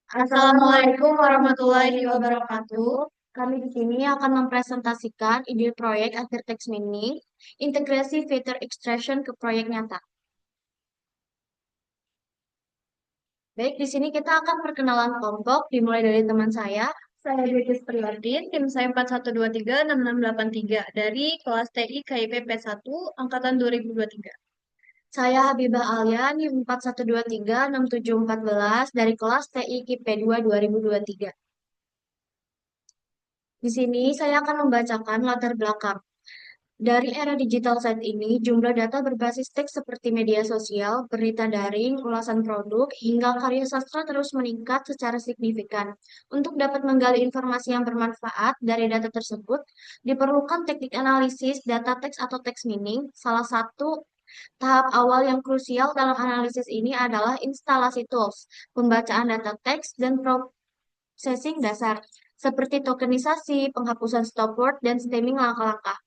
Assalamualaikum warahmatullahi wabarakatuh. Kami di sini akan mempresentasikan ide proyek akhir teks mini, integrasi fitur extraction ke proyek nyata. Baik, di sini kita akan perkenalan kelompok, dimulai dari teman saya. Saya Beatrice Priwadin, tim saya 41236683 dari kelas TI KIP P1 Angkatan 2023. Saya Habibah Alia, NIM 41236714 dari kelas TI KIP 2 2023. Di sini saya akan membacakan latar belakang. Dari era digital saat ini, jumlah data berbasis teks seperti media sosial, berita daring, ulasan produk, hingga karya sastra terus meningkat secara signifikan. Untuk dapat menggali informasi yang bermanfaat dari data tersebut, diperlukan teknik analisis data teks atau text meaning. Salah satu tahap awal yang krusial dalam analisis ini adalah instalasi tools, pembacaan data teks, dan processing dasar, seperti tokenisasi, penghapusan stop word, dan stemming langkah-langkah.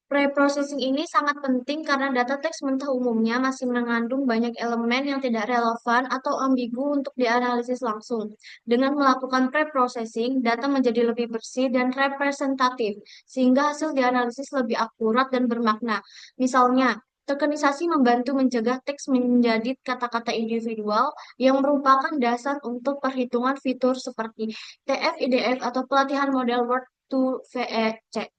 Preprocessing ini sangat penting karena data teks mentah umumnya masih mengandung banyak elemen yang tidak relevan atau ambigu untuk dianalisis langsung. Dengan melakukan preprocessing, data menjadi lebih bersih dan representatif, sehingga hasil dianalisis lebih akurat dan bermakna. Misalnya, tokenisasi membantu mencegah teks menjadi kata-kata individual yang merupakan dasar untuk perhitungan fitur seperti TF-IDF atau pelatihan model Word to VEC.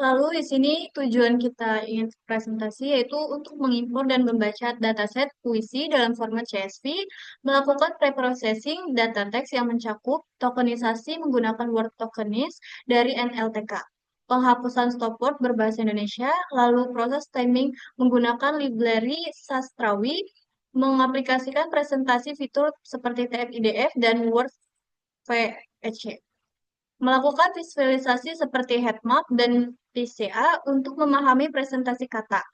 Lalu di sini tujuan kita ingin presentasi yaitu untuk mengimpor dan membaca dataset puisi dalam format CSV, melakukan preprocessing data teks yang mencakup tokenisasi menggunakan word tokenis dari NLTK, penghapusan stop word berbahasa Indonesia, lalu proses stemming menggunakan library sastrawi, mengaplikasikan presentasi fitur seperti TF-IDF dan Word VEC. Melakukan visualisasi seperti head map dan PCA untuk memahami presentasi kata.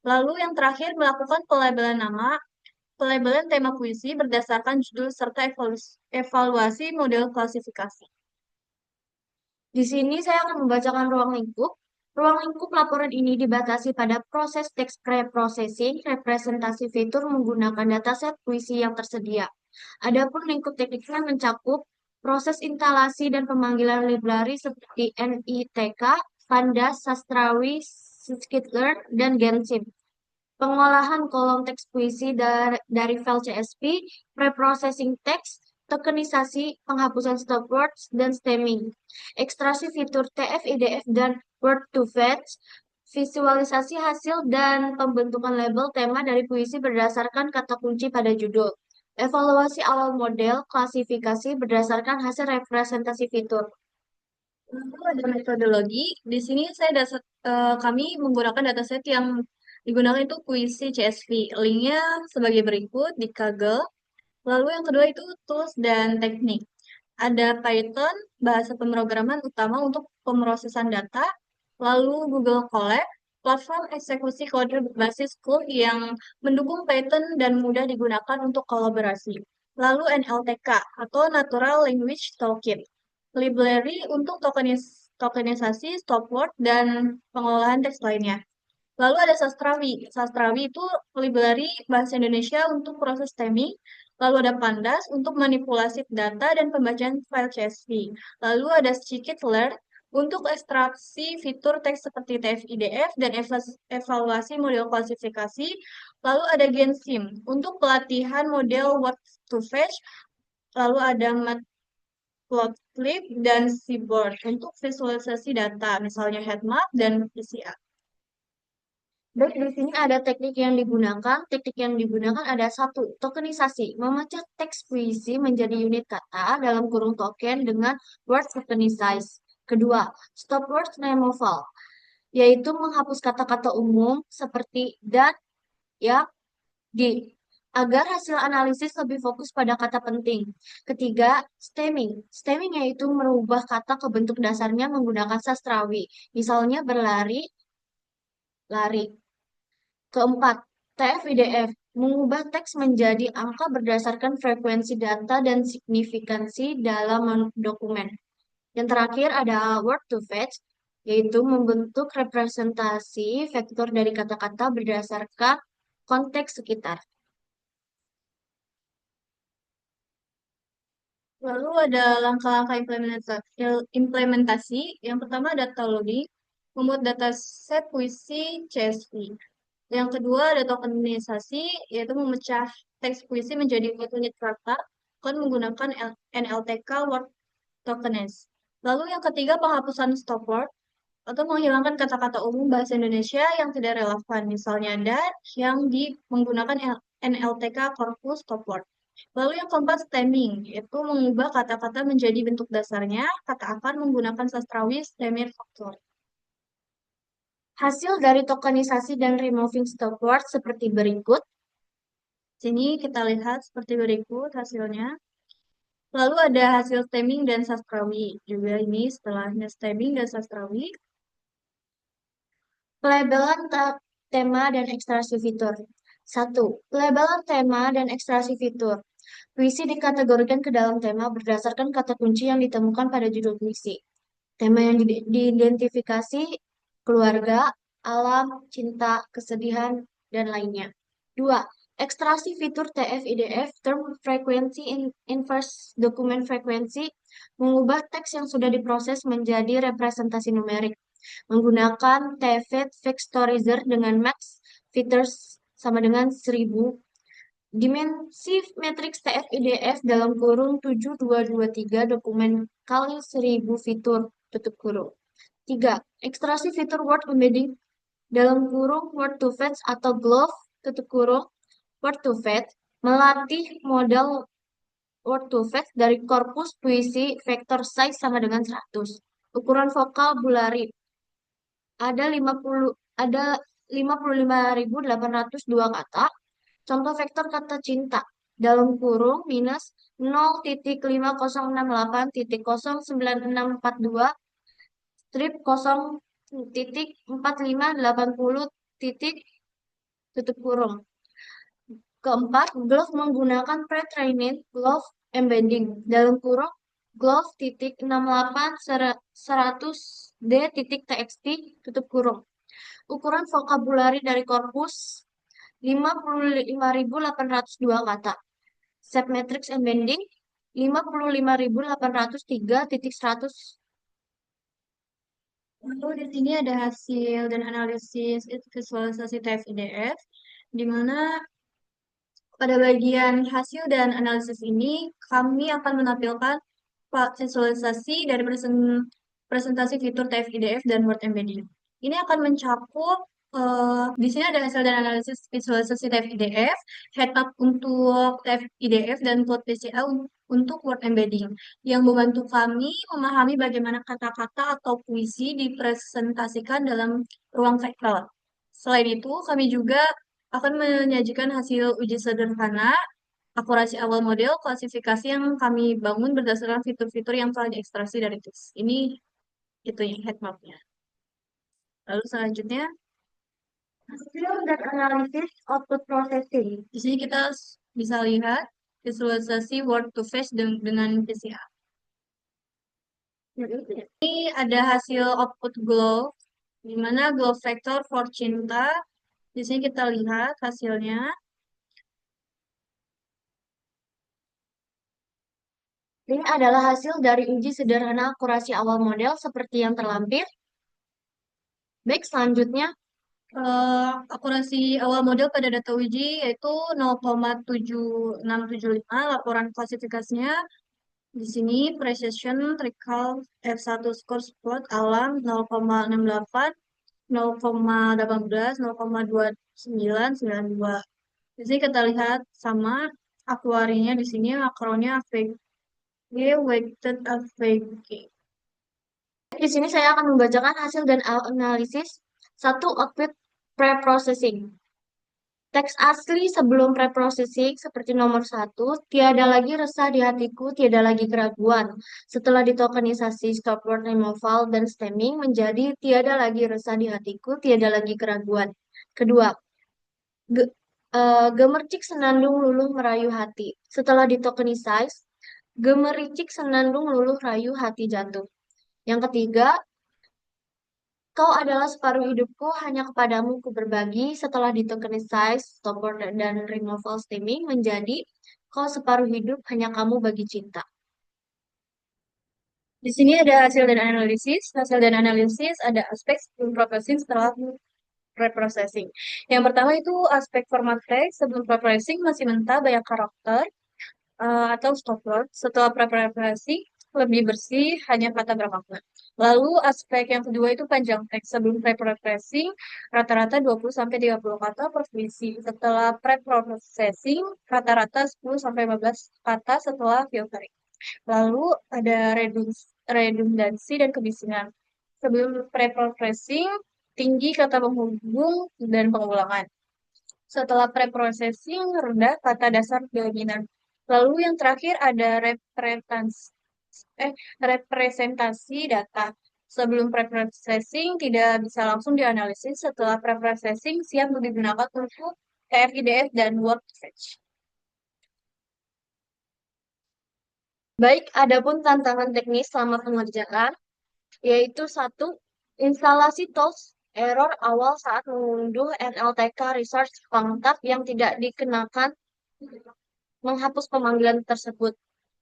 Lalu yang terakhir melakukan pelabelan nama, pelabelan tema puisi berdasarkan judul serta evaluasi model klasifikasi. Di sini saya akan membacakan ruang lingkup. Ruang lingkup laporan ini dibatasi pada proses teks pre-processing, representasi fitur menggunakan dataset puisi yang tersedia. Adapun lingkup tekniknya mencakup proses instalasi dan pemanggilan library seperti NITK, Pandas, Sastrawi, Skitlearn, dan Gensim. Pengolahan kolom teks puisi dari file CSV, preprocessing teks, tokenisasi, penghapusan stop words, dan stemming. Ekstraksi fitur TF, IDF, dan word to fetch, visualisasi hasil dan pembentukan label tema dari puisi berdasarkan kata kunci pada judul. Evaluasi awal model, klasifikasi berdasarkan hasil representasi fitur. Lalu ada metodologi. Di sini kami menggunakan dataset yang digunakan itu puisi CSV. Linknya sebagai berikut di Kaggle. Lalu yang kedua itu tools dan teknik. Ada Python, bahasa pemrograman utama untuk pemrosesan data. Lalu Google Colab, platform eksekusi kode berbasis code yang mendukung Python dan mudah digunakan untuk kolaborasi. Lalu NLTK atau Natural Language Toolkit, library untuk tokenisasi, stop word, dan pengolahan teks lainnya. Lalu ada Sastrawi. Sastrawi itu library bahasa Indonesia untuk proses stemming. Lalu ada Pandas untuk manipulasi data dan pembacaan file CSV. Lalu ada Scikit-learn untuk ekstraksi fitur teks seperti TF-IDF dan evaluasi model klasifikasi. Lalu ada Gensim untuk pelatihan model Word to Fetch. Lalu ada Matplotlib dan Seaborn untuk visualisasi data, misalnya head map dan PCA. Baik, di sini ada teknik yang digunakan. Teknik yang digunakan ada satu, tokenisasi. Memecah teks puisi menjadi unit kata dalam kurung token dengan word tokenized. Kedua, stop word removal, yaitu menghapus kata-kata umum seperti dan, ya, di, agar hasil analisis lebih fokus pada kata penting. Ketiga, stemming. Stemming yaitu merubah kata ke bentuk dasarnya menggunakan sastrawi. Misalnya berlari, lari. Keempat, TF-IDF mengubah teks menjadi angka berdasarkan frekuensi data dan signifikansi dalam dokumen. Yang terakhir ada word to fetch, yaitu membentuk representasi vektor dari kata-kata berdasarkan konteks sekitar. Lalu ada langkah-langkah implementasi. Yang pertama data loading, membuat dataset puisi CSV. Yang kedua ada tokenisasi, yaitu memecah teks puisi menjadi 4 unit kata dengan menggunakan NLTK Word Tokenize. Lalu yang ketiga penghapusan stop word atau menghilangkan kata-kata umum bahasa Indonesia yang tidak relevan, misalnya dan yang menggunakan NLTK Corpus Stop Word. Lalu yang keempat stemming, yaitu mengubah kata-kata menjadi bentuk dasarnya, kata akar menggunakan sastrawi stemmer faktor. Hasil dari tokenisasi dan removing stop word seperti berikut. Sini kita lihat seperti berikut hasilnya. Lalu ada hasil stemming dan sastrawi. Juga ini setelahnya stemming dan sastrawi. Pelabelan tema dan ekstraksi fitur. 1. Pelabelan tema dan ekstraksi fitur. Puisi dikategorikan ke dalam tema berdasarkan kata kunci yang ditemukan pada judul puisi. Tema yang diidentifikasi keluarga, alam, cinta, kesedihan, dan lainnya. 2. Ekstraksi fitur TF-IDF Term Frequency Inverse Document Frequency mengubah teks yang sudah diproses menjadi representasi numerik menggunakan TF Vectorizer dengan max features sama dengan 1000. Dimensi matriks TF-IDF dalam kurung 7223 dokumen kali 1000 fitur tutup kurung. 3. Ekstraksi fitur word embedding dalam kurung word to fetch atau glove tutup kurung word to fetch melatih modal word to fetch dari korpus puisi vektor size sama dengan 100. Ukuran vocabulary ada 55.802 kata. Contoh vektor kata cinta dalam kurung minus 0,5068.09642 strip 0,4580 titik tutup kurung. Keempat, glove menggunakan pre-trained glove embedding dalam kurung glove titik 68 100d titik txt tutup kurung. Ukuran vocabulary dari korpus 55.802 kata. Submatrix embedding 55.803.100. Lalu di sini ada hasil dan analisis visualisasi TF-IDF, di mana pada bagian hasil dan analisis ini kami akan menampilkan visualisasi dari presentasi fitur TF-IDF dan Word Embedding. Ini akan mencakup di sini ada hasil dan analisis visualisasi TF-IDF, headmap untuk TF-IDF, dan plot PCA untuk Word Embedding yang membantu kami memahami bagaimana kata-kata atau puisi dipresentasikan dalam ruang vektor. Selain itu, kami juga akan menyajikan hasil uji sederhana akurasi awal model klasifikasi yang kami bangun berdasarkan fitur-fitur yang telah diekstraksi dari teks. Ini itu ya head map-nya. Lalu selanjutnya, Hasil dan analisis output processing. di sini kita bisa lihat visualisasi word to face dengan PCA. Ini ada hasil output glow, di mana glow vector for cinta. Di sini kita lihat hasilnya. Ini adalah hasil dari uji sederhana akurasi awal model seperti yang terlampir. Baik, selanjutnya Akurasi awal model pada data uji yaitu 0,7675, laporan klasifikasinya di sini precision trickle F1 score spot alam 0,68, 0,18, 0,2992. Di sini kita lihat sama aktuarinya di sini makronya AVG weighted AVG. di sini saya akan membacakan hasil dan analisis. 1. Output pre-processing. Teks asli sebelum preprocessing seperti nomor 1, tiada lagi resah di hatiku, tiada lagi keraguan. Setelah ditokenisasi stop word removal dan stemming menjadi tiada lagi resah di hatiku, tiada lagi keraguan. Kedua, ge- gemercik senandung luluh merayu hati. Setelah ditokenisize, gemericik senandung luluh rayu hati jatuh. Yang ketiga, kau adalah separuh hidupku, hanya kepadamu ku berbagi. Setelah ditokenisize, stopword dan removal stemming menjadi kau separuh hidup, hanya kamu bagi cinta. Di sini ada hasil dan analisis. Hasil dan analisis ada aspek sebelum processing setelah preprocessing. Yang pertama itu aspek format text. Sebelum preprocessing masih mentah banyak karakter atau stop word. Setelah preprocessing lebih bersih, hanya kata bermakna. Lalu aspek yang kedua itu panjang teks. Sebelum preprocessing rata-rata 20 sampai 30 kata per puisi. Setelah preprocessing rata-rata 10 sampai 15 kata setelah filtering. Lalu ada redundansi dan kebisingan. Sebelum preprocessing tinggi kata penghubung dan pengulangan. Setelah preprocessing rendah kata dasar dominan. Lalu yang terakhir ada representasi data. Sebelum preprocessing tidak bisa langsung dianalisis. Setelah preprocessing siap digunakan untuk TF-IDF dan Word Fetch. Baik, adapun tantangan teknis selama pengerjaan, yaitu satu, instalasi tools error awal saat mengunduh NLTK Research Kontak yang tidak dikenakan menghapus pemanggilan tersebut.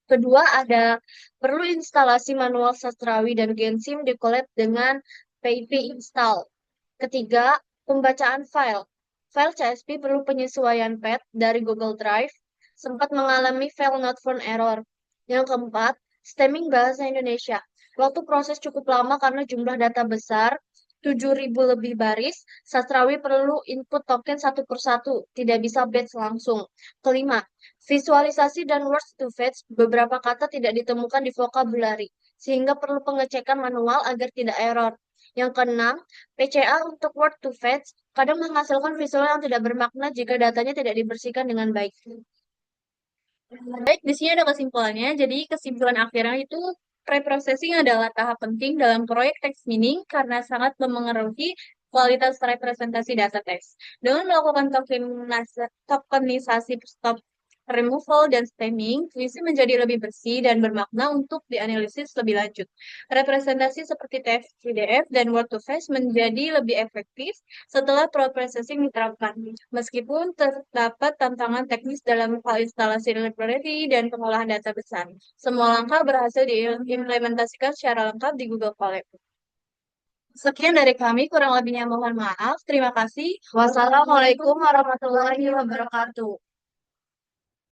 Kedua, ada perlu instalasi manual sastrawi dan gensim di collab dengan PIP install. Ketiga, pembacaan file. File CSV perlu penyesuaian path dari Google Drive, sempat mengalami file not found error. Yang keempat, stemming bahasa Indonesia. Waktu proses cukup lama karena jumlah data besar, 7.000 lebih baris, sastrawi perlu input token satu persatu, tidak bisa batch langsung. Kelima, visualisasi dan words to fetch, beberapa kata tidak ditemukan di vocabulary, sehingga perlu pengecekan manual agar tidak error. Yang keenam, PCA untuk word to fetch kadang menghasilkan visual yang tidak bermakna jika datanya tidak dibersihkan dengan baik. Baik, di sini ada kesimpulannya. Jadi kesimpulan akhirnya itu preprocessing adalah tahap penting dalam proyek text mining karena sangat memengaruhi kualitas representasi data teks. Dengan melakukan tokenisasi stop removal dan stemming, puisi menjadi lebih bersih dan bermakna untuk dianalisis lebih lanjut. Representasi seperti TF, PDF, dan Word to Face menjadi lebih efektif setelah processing diterapkan. Meskipun terdapat tantangan teknis dalam hal instalasi library dan pengolahan data besar, semua langkah berhasil diimplementasikan secara lengkap di Google Colab. Sekian dari kami, kurang lebihnya mohon maaf. Terima kasih. Wassalamualaikum warahmatullahi wabarakatuh.